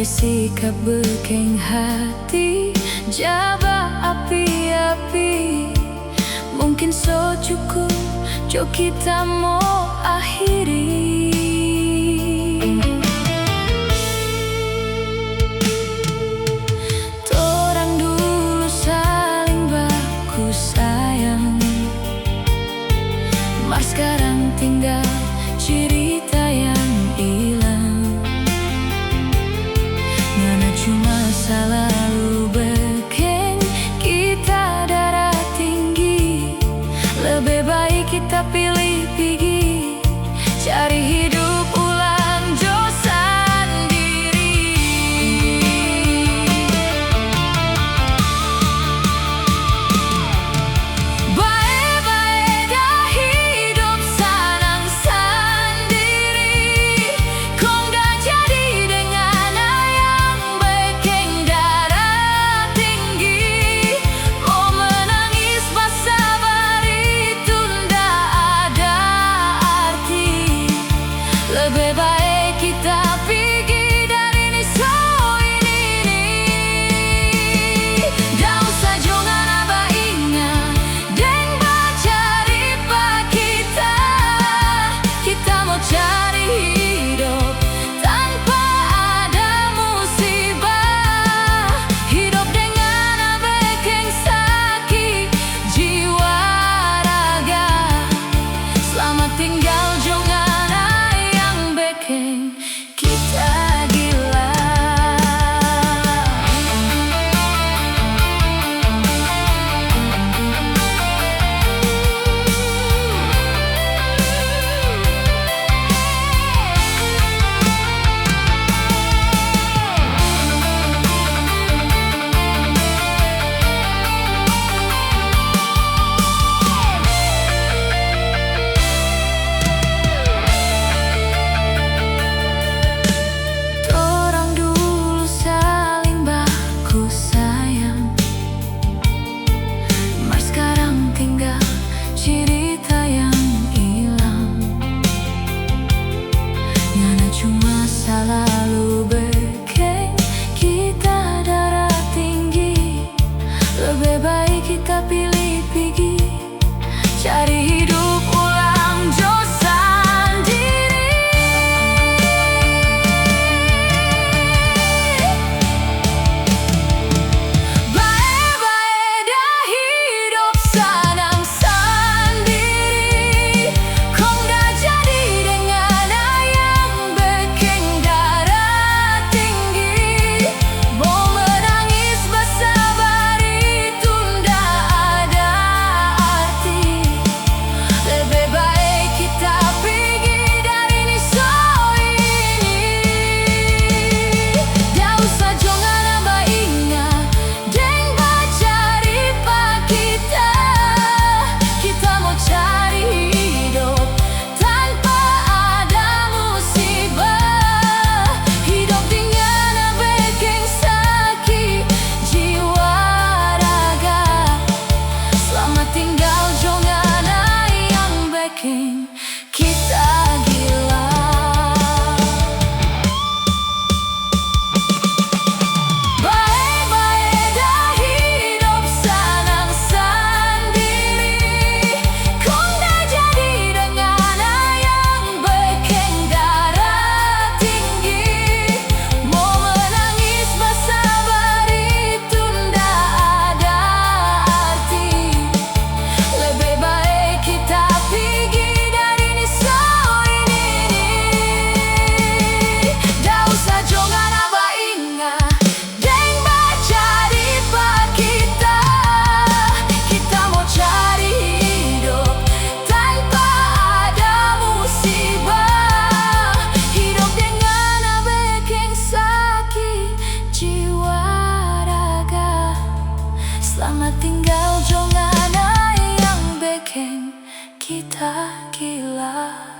sikap bekeng hati jaba api-api. Mungkin so cukup jo kita mau akhiri. Torang dulu saling baku sayang, mar sekarang tinggal cerita yang hilang. Ngana cuma masa lalu beken kita darah tinggi. Lebih baik kita pilih pergi cari hidup ulang jo sendiri. Baik-baik dah hidup senang sendiri. Kau nggak jadi dengan yang beken darah tinggi. Mau menangis bersabar itu ndak ada arti. Lebih baik kita pergi dari ini so ini. Dah usah jangan abah ingat deng bacari pak kita. Kita mau cari hidup tanpa ada musibah. Hidup dengan beken sakit jiwa raga. Selamat tinggal jangan yang beken kita gila. Torang dulu saling baku sayang, mar sekarang tinggal cerita yang hilang. Ngana cuma masa lalu beken kita darah tinggi. Lebih baik kita pilih pergi cari hidup ulang jo sendiri. Baik-baik dah hidup senang sendiri. Kau nggak jadi dengan yang beken darah tinggi. Mau menangis bersabar itu ndak ada arti. Lebih baik kita pergi dari ini so ini. Dah usah jangan abah ingat deng bacari pak kita. Kita mau cari hidup tanpa ada musibah. Hidup dengan beken sakit jiwa raga. Selamat tinggal jangan yang beken kita gila. Baik-baik dah hidup senang sendiri. Kau nggak jadi dengan yang beken darah tinggi. Mau menangis bersabar itu ndak ada arti. Lebih baik kita pergi dari ini so ini. Dah usah jangan abah ingat deng bacari pak kita. Kita mau cari hidup tanpa ada musibah. Hidup dengan beken sakit jiwa raga. Selamat tinggal jangan yang beken kita gila.